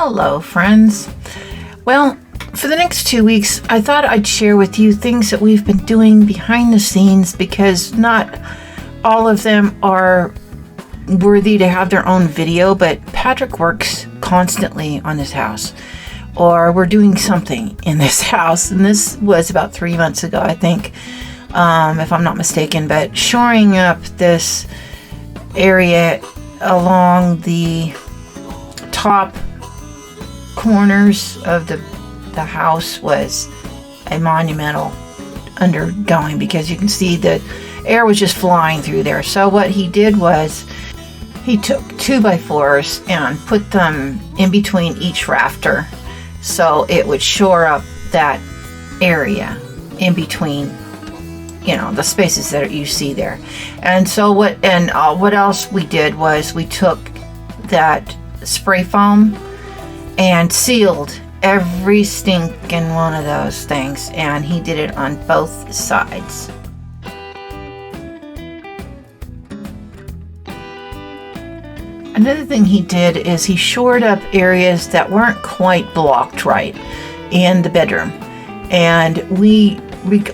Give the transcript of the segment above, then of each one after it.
Hello, friends. Well, for the next 2 weeks, I thought I'd share with you things that we've been doing behind the scenes because not all of them are worthy to have their own video, but Patrick works constantly on this house, or we're doing something in this house, and this was about 3 months ago, I think, if I'm not mistaken, but shoring up this area along the top corners of the house was a monumental undergoing, because you can see that air was just flying through there. So what he did was he took 2x4s and put them in between each rafter so it would shore up that area in between, you know, the spaces that you see there. And so what else we did was we took that spray foam and sealed every stinking one of those things, and he did it on both sides. Another thing he did is he shored up areas that weren't quite blocked right in the bedroom, and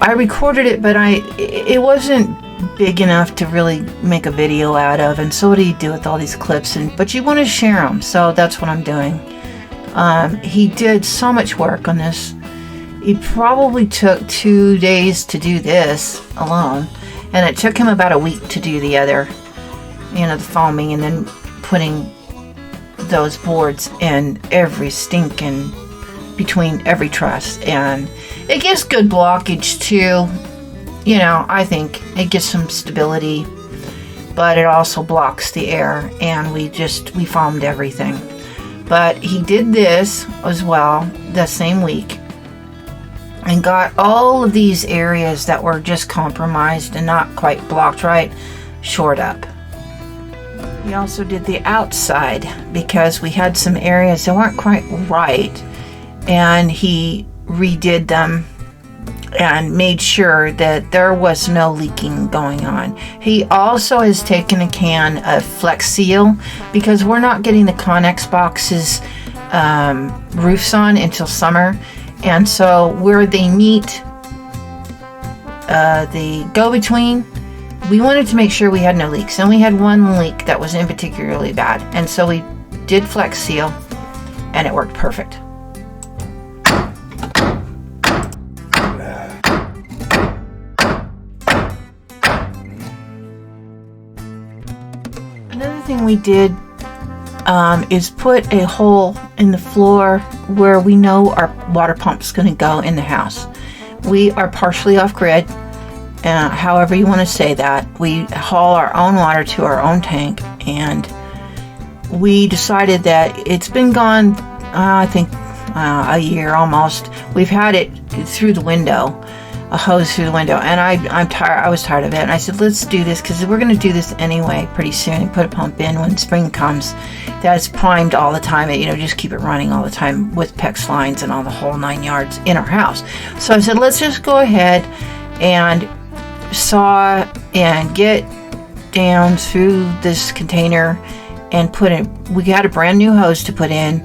I recorded it, but it wasn't big enough to really make a video out of. And so what do you do with all these clips? But you want to share them, so that's what I'm doing. He did so much work on this. He probably took 2 days to do this alone, and it took him about a week to do the other, you know, the foaming and then putting those boards in every stinking between every truss. And it gives good blockage too, you know. I think it gives some stability, but it also blocks the air, and we foamed everything. But he did this as well the same week and got all of these areas that were just compromised and not quite blocked right shored up. He also did the outside because we had some areas that weren't quite right, and he redid them and made sure that there was no leaking going on. He also has taken a can of Flex Seal because we're not getting the Connex boxes roofs on until summer, and so where they meet the go-between, we wanted to make sure we had no leaks, and we had one leak that wasn't particularly bad, and so we did Flex Seal, and it worked perfect. Another thing we did is put a hole in the floor where we know our water pump's going to go in the house. We are partially off-grid. However you want to say that. We haul our own water to our own tank, and we decided that it's been gone, I think, a year almost. We've had it through the window, a hose through the window, and I'm tired. I was tired of it, and I said, let's do this because we're going to do this anyway pretty soon. Put a pump in when spring comes that's primed all the time. You know, just keep it running all the time with PEX lines and all the whole 9 yards in our house. So I said, let's just go ahead and saw and get down through this container and put in. We got a brand new hose to put in,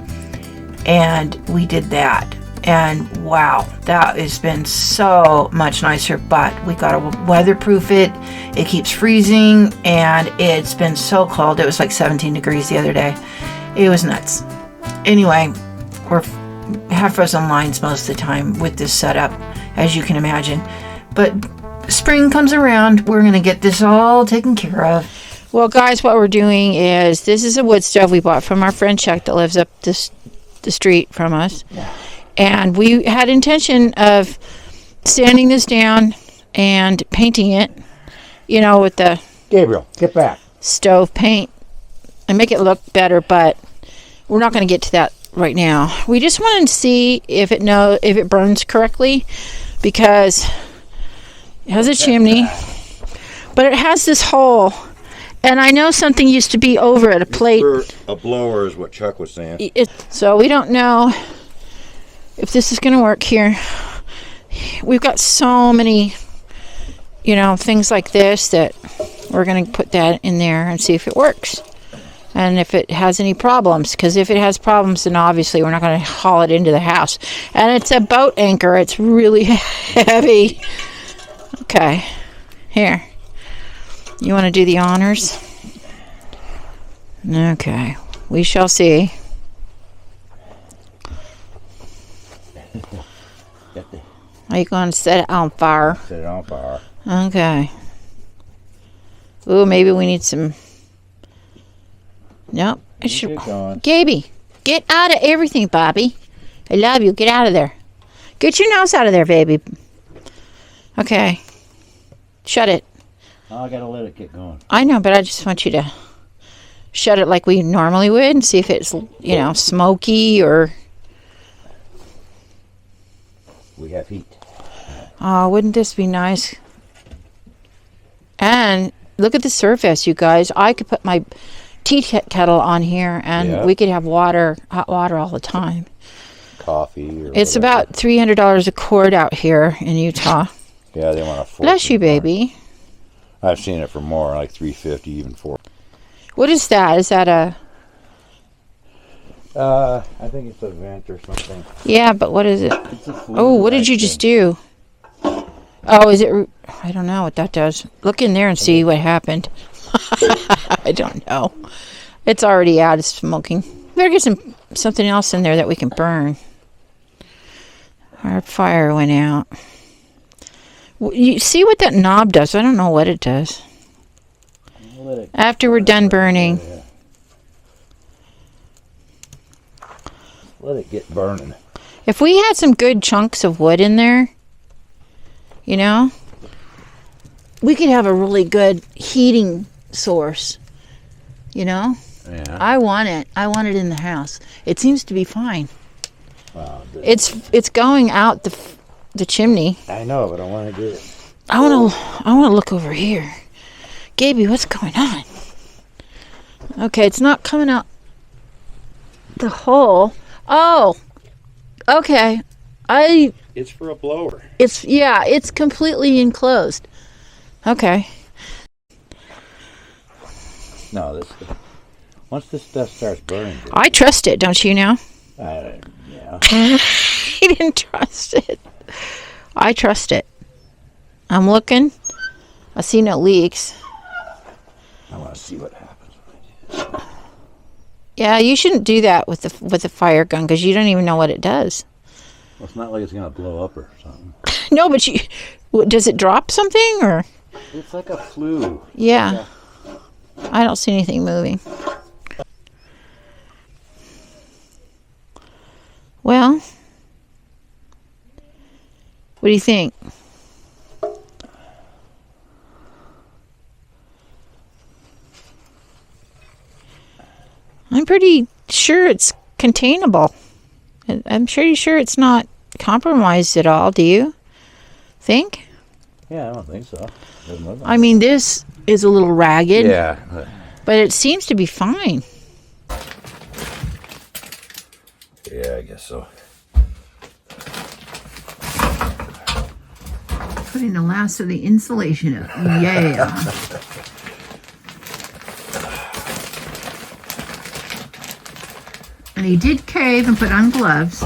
and we did that, and wow, that has been so much nicer. But we got to weatherproof it. It keeps freezing, and it's been so cold. It was like 17 degrees the other day. It was nuts. Anyway, we're have frozen lines most of the time with this setup, as you can imagine. But spring comes around, we're going to get this all taken care of. Well, guys, what we're doing is, this is a wood stove we bought from our friend Chuck that lives up the street from us. Yeah. And we had intention of sanding this down and painting it, you know, with the Gabriel, get back. Stove paint and make it look better, but we're not going to get to that right now. We just wanted to see if it burns correctly, because it has a chimney, but it has this hole, and I know something used to be over at a plate. A blower is what Chuck was saying. So we don't know if this is going to work here. We've got so many, you know, things like this that we're going to put that in there and see if it works. And if it has any problems, because if it has problems, then obviously we're not going to haul it into the house. And it's a boat anchor. It's really heavy. Okay. Here. You want to do the honors? Okay. We shall see. Are you going to set it on fire? Set it on fire. Okay. Ooh, maybe we need some... Nope. Gaby, get out of everything, Bobby. I love you. Get out of there. Get your nose out of there, baby. Okay. Shut it. Oh, I gotta let it get going. I know, but I just want you to shut it like we normally would and see if it's, you know, smoky or... We have heat. Oh, wouldn't this be nice? And look at the surface, you guys. I could put my tea kettle on here and we could have water, hot water all the time. Coffee or it's whatever. about $300 a quart out here in Utah. Yeah, they want to. Bless you, baby. I've seen it for more, like $3.50, even $4. What is that? Is that a... I think it's a vent or something. Yeah, but what is it? It's a Oh, what did you just do? Oh, is it... I don't know what that does. Look in there and see what happened. I don't know. It's already out. It's smoking. Better get something else in there that we can burn. Our fire went out. You see what that knob does? I don't know what it does. After we're done burning. Let it get burning. If we had some good chunks of wood in there, you know, we could have a really good heating source, you know? Yeah. I want it. I want it in the house. It seems to be fine. Wow, it's going out the chimney. I know, but I want to do it. I want to look over here. Gaby, what's going on? Okay, it's not coming out the hole. Oh, okay. It's for a blower. It's completely enclosed. Okay. No, once this stuff starts burning. I trust it, don't you now? Yeah. He didn't trust it. I trust it. I'm looking. I see no leaks. I want to see what happens. Yeah, you shouldn't do that with the fire gun because you don't even know what it does. Well, it's not like it's gonna blow up or something. No, but does it drop something or? It's like a flue. Yeah. I don't see anything moving. Well, what do you think? I'm pretty sure it's containable. I'm pretty sure it's not compromised at all. Do you think? Yeah, I don't think so. I mean, this is a little ragged. Yeah. But it seems to be fine. Yeah, I guess so. Putting the last of the insulation up. Yeah. And he did cave and put on gloves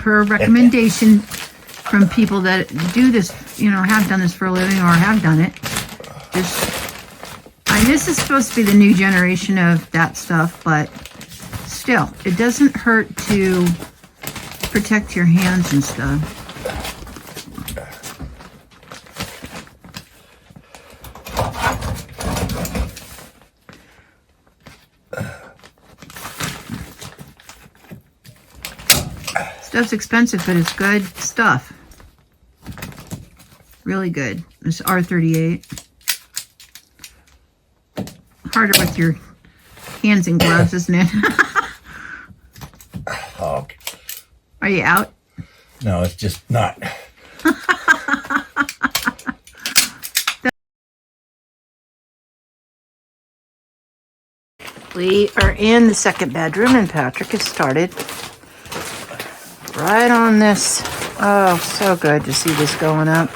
per recommendation from people that do this, you know, have done this for a living or have done it. This is supposed to be the new generation of that stuff, but still, it doesn't hurt to protect your hands and stuff. Stuff's expensive, but it's good stuff. Really good. It's R38. Harder with your hands and gloves, isn't it? Okay. Are you out? No, it's just not. We are in the second bedroom, and Patrick has started right on this. Oh, so good to see this going up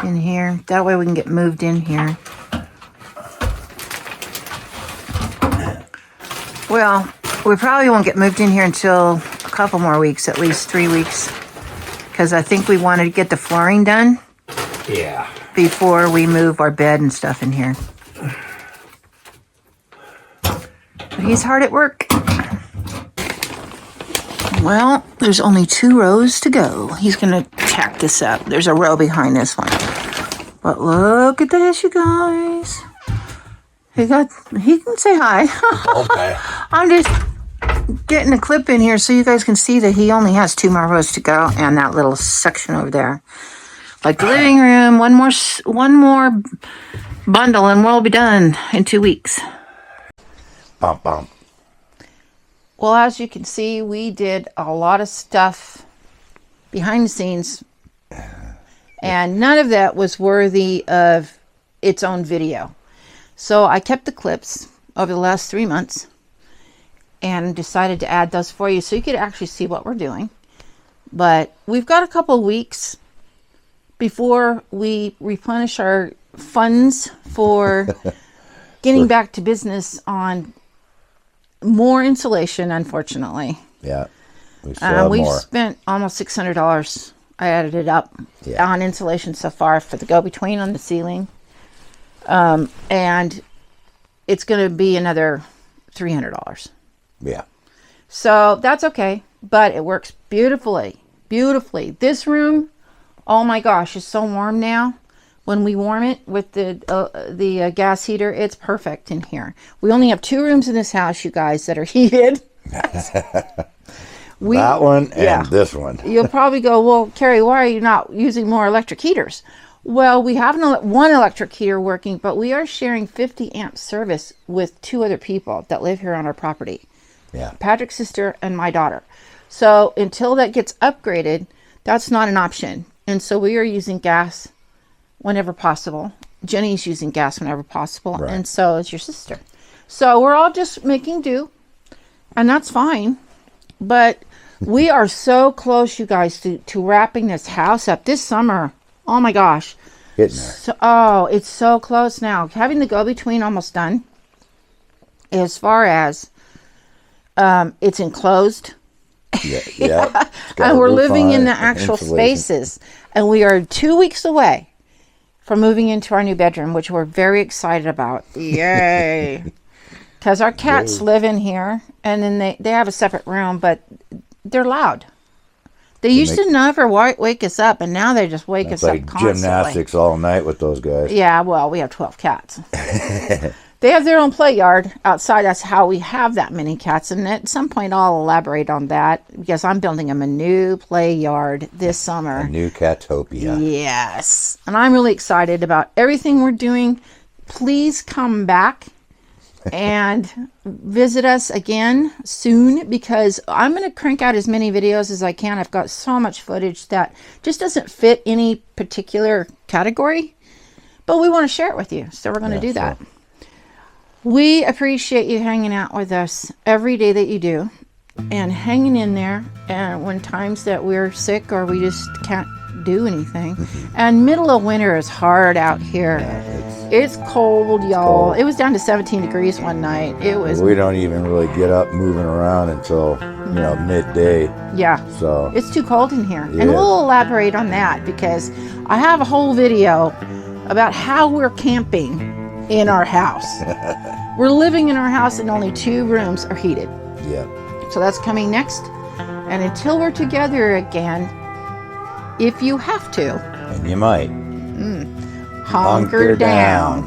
in here. That way we can get moved in here. Well, we probably won't get moved in here until a couple more weeks, at least 3 weeks. Because I think we wanted to get the flooring done. Yeah. Before we move our bed and stuff in here. But he's hard at work. Well, there's only 2 rows to go. He's going to tack this up. There's a row behind this one. But look at this, you guys. He can say hi. Okay. I'm just getting a clip in here so you guys can see that he only has 2 more rows to go and that little section over there. Like the living room, one more bundle and we'll be done in 2 weeks. Bump, bump. Well, as you can see, we did a lot of stuff behind the scenes, and none of that was worthy of its own video. So I kept the clips over the last 3 months and decided to add those for you so you could actually see what we're doing. But we've got a couple weeks before we replenish our funds for getting back to business on more insulation, unfortunately. Yeah. We've spent almost $600. I added it up on insulation so far for the go-between on the ceiling. And it's going to be another $300. Yeah. So that's okay, but it works beautifully. Beautifully. This room, oh my gosh, it's so warm now. When we warm it with the gas heater, it's perfect in here. We only have 2 rooms in this house, you guys, that are heated. That one and this one. You'll probably go, well, Carrie, why are you not using more electric heaters? Well, we have one electric heater working, but we are sharing 50 amp service with 2 other people that live here on our property. Yeah. Patrick's sister and my daughter. So until that gets upgraded, that's not an option. And so we are using gas whenever possible. Jenny's using gas whenever possible, right. And so is your sister. So we're all just making do, and that's fine. But we are so close, you guys, to wrapping this house up this summer. Oh my gosh. Getting there. So, it's so close now. Having the go-between almost done. As far as it's enclosed. Yeah. And we're living in the actual spaces. And we are 2 weeks away from moving into our new bedroom, which we're very excited about. Yay. Because our cats live in here, and then they have a separate room, but they're loud. They used to never wake us up, and now they just wake us up constantly. Gymnastics all night with those guys. Yeah, well, we have 12 cats. They have their own play yard outside. That's how we have that many cats. And at some point, I'll elaborate on that because I'm building them a new play yard this summer. A new Catopia. Yes. And I'm really excited about everything we're doing. Please come back and visit us again soon because I'm going to crank out as many videos as I can. I've got so much footage that just doesn't fit any particular category, but we want to share it with you. So we're going to do that. We appreciate you hanging out with us every day that you do and hanging in there and when times that we're sick or we just can't do anything. And middle of winter is hard out here. It's cold, y'all. It was down to 17 degrees one night. It was. We don't even really get up moving around until, midday. Yeah. So it's too cold in here. Yeah. And we'll elaborate on that because I have a whole video about how we're camping in our house. We're living in our house and only 2 rooms are heated. Yeah. So that's coming next. And until we're together again, if you have to. And you might. Hunker down.